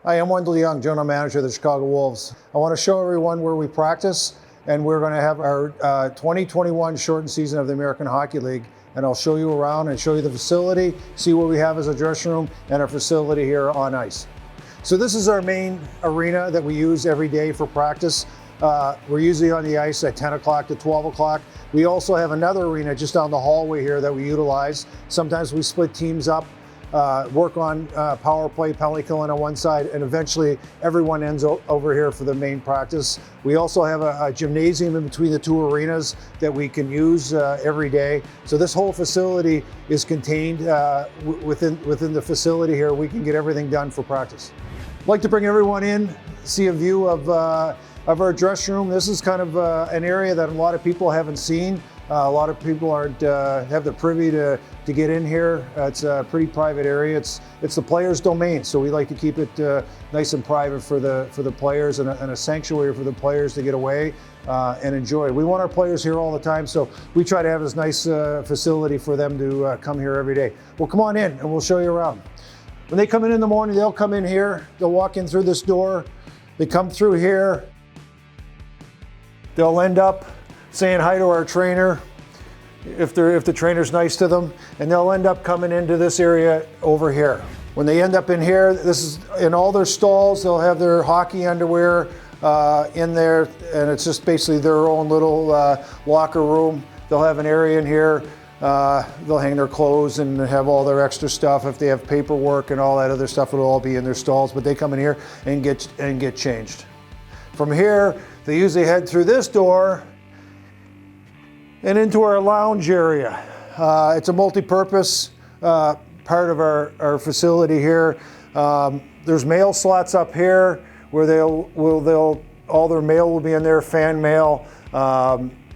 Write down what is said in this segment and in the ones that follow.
Hi, I'm Wendell Young, General Manager of the Chicago Wolves. I want to show everyone where we practice, and we're going to have our 2021 shortened season of the American Hockey League, and I'll show you around and show you the facility, see what we have as a dressing room and our facility here on ice. So this is our main arena that we use every day for practice. We're usually on the ice at 10 o'clock to 12 o'clock. We also have another arena just down the hallway here that we utilize. Sometimes we split teams up, work on power play, penalty killing on one side, and eventually everyone ends over here for the main practice. We also have a gymnasium in between the two arenas that we can use every day. So this whole facility is contained within the facility here. We can get everything done for practice. I'd like to bring everyone in, see a view of our dressing room. This is kind of an area that a lot of people haven't seen. A lot of people aren't have the privy to get in here. It's a pretty private area. It's the players' domain, so we like to keep it nice and private for the players, and a sanctuary for the players to get away and enjoy. We want our players here all the time, so we try to have this nice facility for them to come here every day. Well, come on in and we'll show you around. When they come in the morning, they'll come in here. They'll walk in through this door. They come through here. They'll end up saying hi to our trainer if the trainer's nice to them, and they'll end up coming into this area over here. When they end up in here, this is in all their stalls. They'll have their hockey underwear in there, and it's just basically their own little locker room. They'll have an area in here. They'll hang their clothes and have all their extra stuff. If they have paperwork and all that other stuff, it'll all be in their stalls, but they come in here and get changed. From here, they usually head through this door and into our lounge area. It's a multi-purpose part of our facility here. There's mail slots up here where all their mail will be in there, fan mail.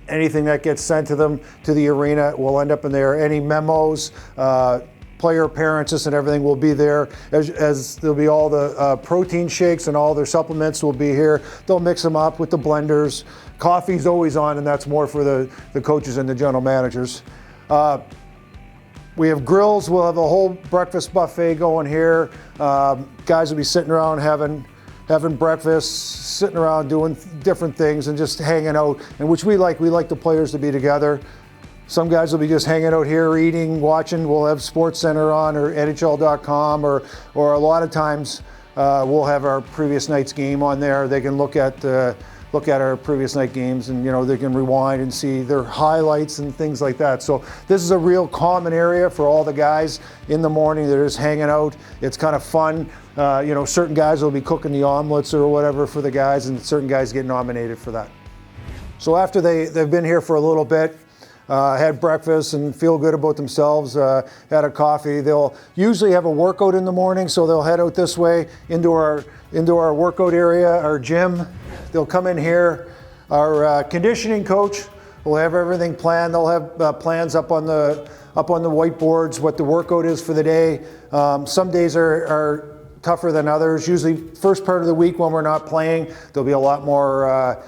Anything that gets sent to them to the arena will end up in there. Any memos, player appearances and everything will be there, as there'll be all the protein shakes and all their supplements will be here. They'll mix them up with the blenders. Coffee's always on, and that's more for the coaches and the general managers. We have grills. We'll have a whole breakfast buffet going here. Guys will be sitting around having breakfast, sitting around doing different things and just hanging out, and which we like. We like the players to be together. Some guys will be just hanging out here, eating, watching. We'll have SportsCenter on, or NHL.com, or a lot of times we'll have our previous night's game on there. They can look at our previous night games, and they can rewind and see their highlights and things like that. So this is a real common area for all the guys in the morning. They're just hanging out. It's kind of fun. Certain guys will be cooking the omelets or whatever for the guys, and certain guys get nominated for that. So after they've been here for a little bit, had breakfast and feel good about themselves, had a coffee, they'll usually have a workout in the morning, so they'll head out this way into our workout area, our gym. They'll come in here. Our conditioning coach will have everything planned. They'll have plans up on the whiteboards, what the workout is for the day. Some days are tougher than others. Usually first part of the week when we're not playing, there'll be a lot more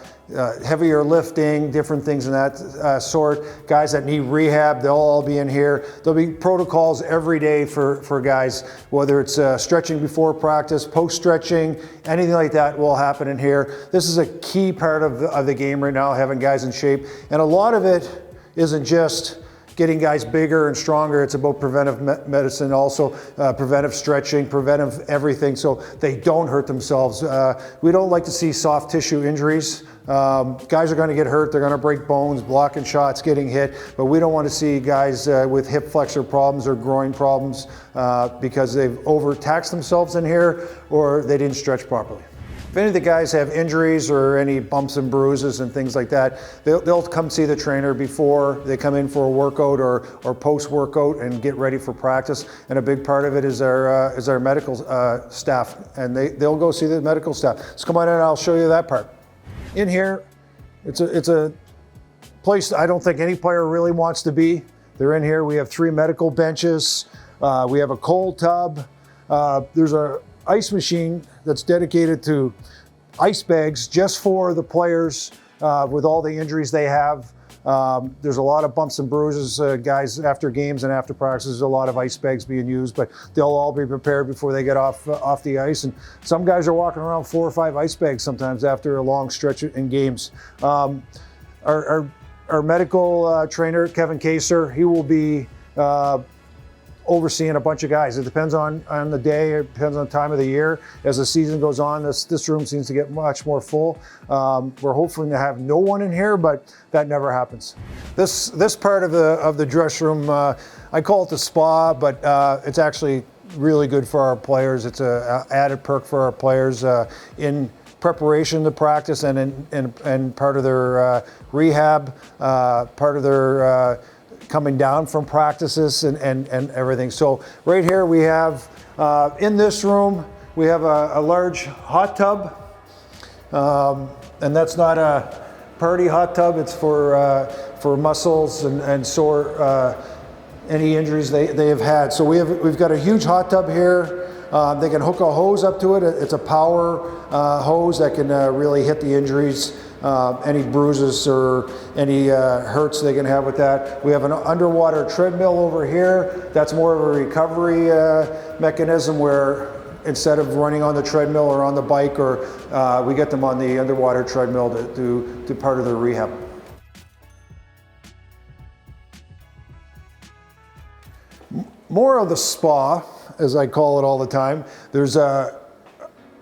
heavier lifting, different things in that sort. Guys that need rehab, they'll all be in here. There'll be protocols every day for guys, whether it's stretching before practice, post-stretching, anything like that will happen in here. This is a key part of the game right now, having guys in shape. And a lot of it isn't just getting guys bigger and stronger. It's about preventive medicine also, preventive stretching, preventive everything, so they don't hurt themselves. We don't like to see soft tissue injuries. Guys are going to get hurt. They're going to break bones, blocking shots, getting hit, but we don't want to see guys with hip flexor problems or groin problems because they've overtaxed themselves in here or they didn't stretch properly. If any of the guys have injuries or any bumps and bruises and things like that, they'll come see the trainer before they come in for a workout or post-workout and get ready for practice. And a big part of it is our medical staff, and they'll go see the medical staff. So come on in and I'll show you that part. In here, it's a place I don't think any player really wants to be. They're in here. We have 3 medical benches. We have a cold tub. There's a ice machine that's dedicated to ice bags just for the players with all the injuries they have. There's a lot of bumps and bruises, guys, after games and after practices. There's a lot of ice bags being used, but they'll all be prepared before they get off the ice. And some guys are walking around 4 or 5 ice bags sometimes after a long stretch in games. Our medical trainer, Kevin Kaser, he will be overseeing a bunch of guys. It depends on the day, it depends on the time of the year. As the season goes on, this room seems to get much more full. We're hoping to have no one in here, but that never happens. This part of the dress room, I call it the spa, but it's actually really good for our players. It's an added perk for our players in preparation to practice and part of their rehab, part of their coming down from practices and everything. So right here we have, in this room, we have a large hot tub. And that's not a party hot tub, it's for muscles and sore, any injuries they have had. So we've got a huge hot tub here. They can hook a hose up to it. It's a power hose that can really hit the injuries. Any bruises or any hurts they can have with that. We have an underwater treadmill over here. That's more of a recovery mechanism where instead of running on the treadmill or on the bike, or we get them on the underwater treadmill to do part of their rehab. More of the spa, as I call it all the time. There's a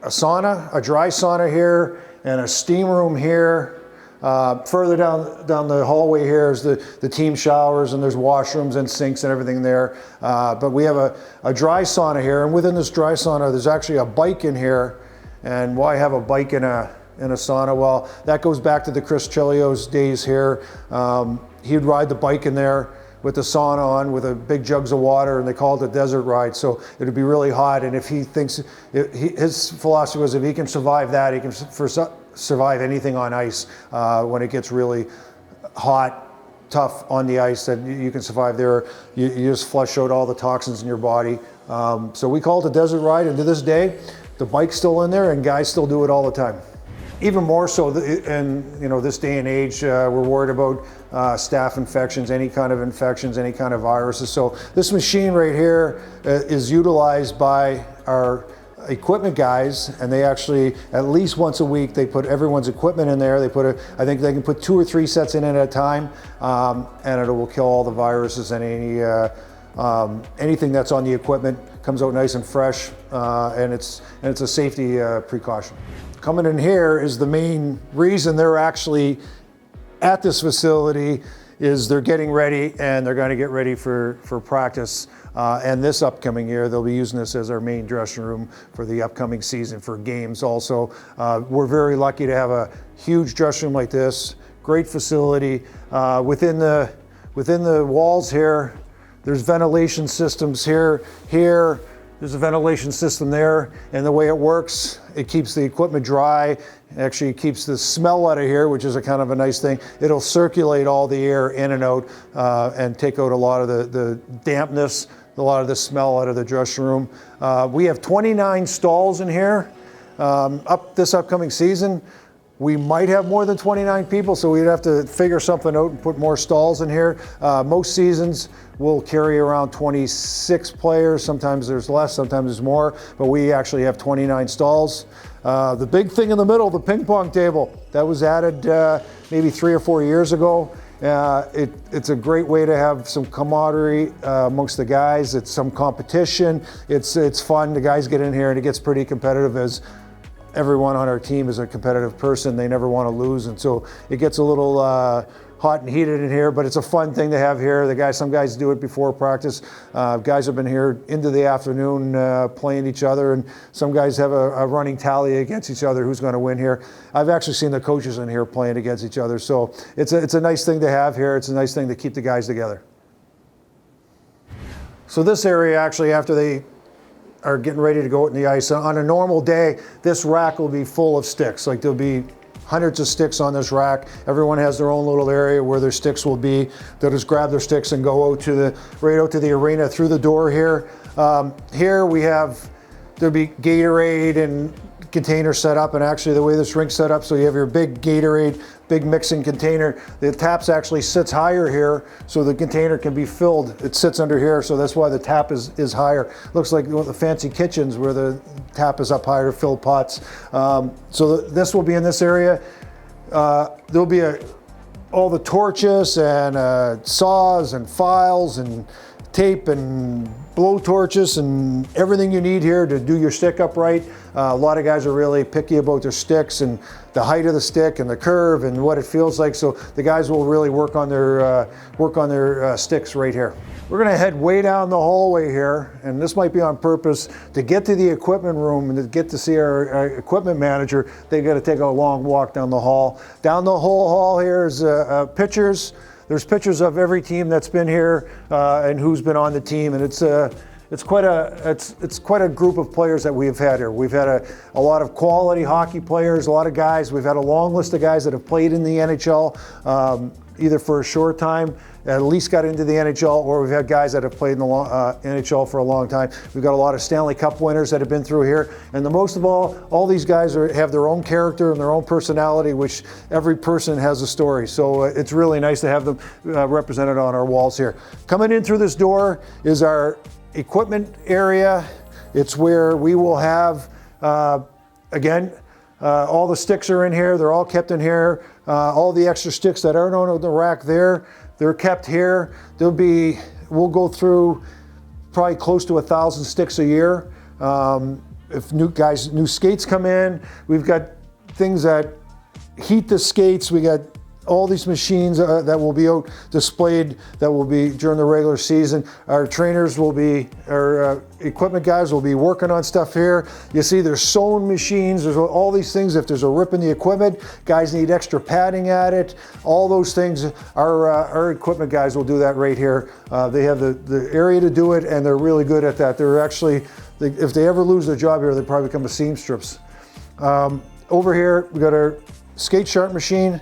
sauna, a dry sauna here, and a steam room here. Further down the hallway here is the team showers, and there's washrooms and sinks and everything there. But we have a dry sauna here, and within this dry sauna, there's actually a bike in here. And why have a bike in a sauna? Well, that goes back to the Chris Chilio's days here. He'd ride the bike in there with the sauna on, with a big jugs of water, and they call it a desert ride. So it'd be really hot, and if he thinks, his philosophy was if he can survive that, he can survive anything on ice. When it gets really hot, tough on the ice, that you can survive there. You just flush out all the toxins in your body. So we call it a desert ride, and to this day, the bike's still in there, and guys still do it all the time. Even more so in this day and age, we're worried about staph infections, any kind of infections, any kind of viruses. So this machine right here is utilized by our equipment guys, and they actually, at least once a week, they put everyone's equipment in there. I think they can put 2 or 3 sets in at a time, and it will kill all the viruses and anything that's on the equipment. Comes out nice and fresh, and it's a safety precaution. Coming in here is the main reason they're actually at this facility, is they're getting ready, and they're going to get ready for practice. And this upcoming year, they'll be using this as our main dressing room for the upcoming season, for games also. We're very lucky to have a huge dressing room like this, great facility. Within the walls here, there's ventilation systems here. There's a ventilation system there, and the way it works, it keeps the equipment dry. Actually keeps the smell out of here, which is a kind of a nice thing. It'll circulate all the air in and out, and take out a lot of the dampness, a lot of the smell out of the dressing room. We have 29 stalls in here. This upcoming season, we might have more than 29 people, so we'd have to figure something out and put more stalls in here. Most seasons we'll carry around 26 players. Sometimes there's less, sometimes there's more, but we actually have 29 stalls. The big thing in the middle, the ping pong table, that was added maybe 3 or 4 years ago. It's a great way to have some camaraderie amongst the guys. It's some competition. It's fun. The guys get in here and it gets pretty competitive, as everyone on our team is a competitive person. They never want to lose, and so it gets a little hot and heated in here, but it's a fun thing to have here. Some guys do it before practice. Guys have been here into the afternoon playing each other, and some guys have a running tally against each other who's going to win here. I've actually seen the coaches in here playing against each other, so it's a nice thing to have here. It's a nice thing to keep the guys together. So this area, actually, after they are getting ready to go out in the ice, on a normal day, this rack will be full of sticks. Like, there'll be hundreds of sticks on this rack. Everyone has their own little area where their sticks will be. They'll just grab their sticks and go right out to the arena through the door here. Here there'll be Gatorade and container set up, and actually the way this rink's set up, so you have your big Gatorade, big mixing container. The taps actually sits higher here, so the container can be filled. It sits under here, so that's why the tap is higher. Looks like the fancy kitchens where the tap is up higher to fill pots. So this will be in this area. There'll be all the torches and saws and files and tape and blow torches and everything you need here to do your stick up right. A lot of guys are really picky about their sticks and the height of the stick and the curve and what it feels like. So the guys will really work on their sticks right here. We're gonna head way down the hallway here, and this might be on purpose. To get to the equipment room and to get to see our equipment manager, they gotta take a long walk down the hall. Down the whole hall here is pictures. There's pictures of every team that's been here and who's been on the team, and it's quite a group of players that we've had here. We've had a lot of quality hockey players, a lot of guys. We've had a long list of guys that have played in the NHL, either for a short time, at least got into the NHL, or we've had guys that have played in the NHL for a long time. We've got a lot of Stanley Cup winners that have been through here, and the most of all these guys have their own character and their own personality, which every person has a story. So it's really nice to have them represented on our walls here. Coming in through this door is our equipment area. It's where we will have, again, all the sticks are in here. They're all kept in here. All the extra sticks that aren't on the rack there, they're kept here. We'll go through probably close to 1,000 sticks a year. If new skates come in, we've got things that heat the skates. We got all these machines that will be out displayed that will be during the regular season. Our trainers will be, our equipment guys will be working on stuff here. You see there's sewing machines, there's all these things. If there's a rip in the equipment, guys need extra padding at it. All those things, our equipment guys will do that right here. They have the area to do it, and they're really good at that. They're actually, if they ever lose their job here, they probably become a seamstress. Over here, we got our skate sharp machine.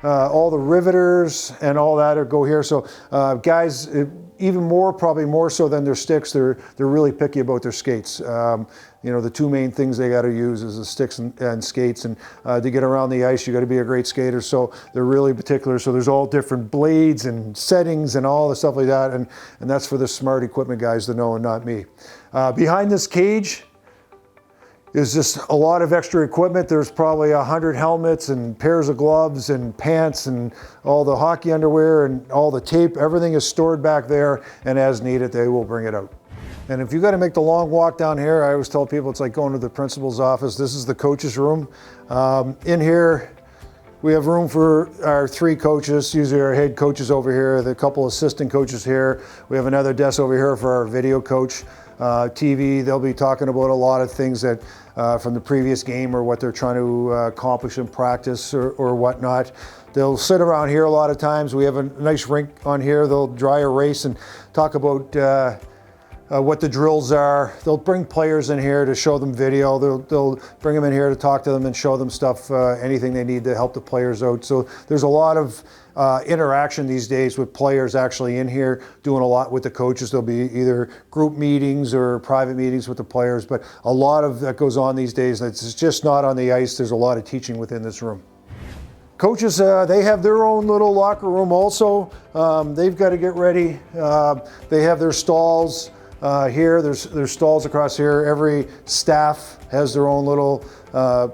All the riveters and all that go here. So guys, even more, probably more so than their sticks, they're really picky about their skates. You know, the two main things they got to use is the sticks and skates, and to get around the ice, you got to be a great skater. So they're really particular. So there's all different blades and settings and all the stuff like that, and that's for the smart equipment guys to know, and not me. Behind this cage is just a lot of extra equipment. There's probably 100 helmets and pairs of gloves and pants and all the hockey underwear and all the tape. Everything is stored back there, and as needed, they will bring it out. And if you got to make the long walk down here, I always tell people it's like going to the principal's office. This is the coach's room. In here, we have room for our 3 coaches, usually our head coaches over here, the couple assistant coaches here. We have another desk over here for our video coach. TV, they'll be talking about a lot of things that from the previous game or what they're trying to accomplish in practice or whatnot. They'll sit around here a lot of times. We have a nice rink on here. They'll dry erase and talk about what the drills are. They'll bring players in here to show them video. They'll bring them in here to talk to them and show them stuff, anything they need to help the players out. So there's a lot of interaction these days with players actually in here, doing a lot with the coaches. There'll be either group meetings or private meetings with the players, but a lot of that goes on these days. It's just not on the ice. There's a lot of teaching within this room. Coaches, they have their own little locker room also. They've got to get ready. They have their stalls here. There's stalls across here. Every staff has their own little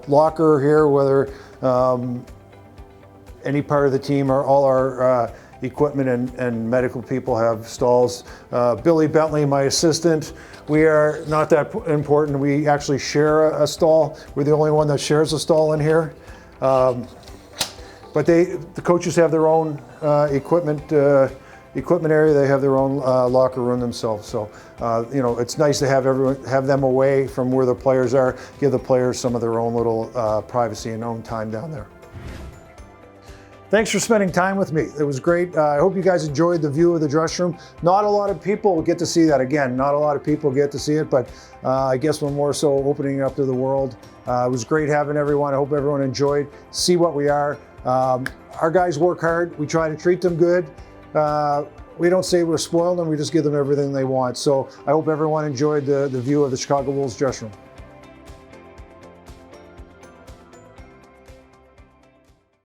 locker here, whether any part of the team or all our equipment and medical people have stalls. Billy Bentley, my assistant, we are not that important. We actually share a stall. We're the only one that shares a stall in here. But the coaches have their own equipment area. They have their own locker room themselves. So you know, it's nice to have them away from where the players are. Give the players some of their own little privacy and own time down there. Thanks for spending time with me. It was great. I hope you guys enjoyed the view of the dressing room. Not a lot of people get to see that. Again, not a lot of people get to see it, but I guess we're more so opening it up to the world. It was great having everyone. I hope everyone enjoyed. See what we are. Our guys work hard. We try to treat them good. We don't say we're spoiling them. We just give them everything they want. So I hope everyone enjoyed the view of the Chicago Wolves dressing room.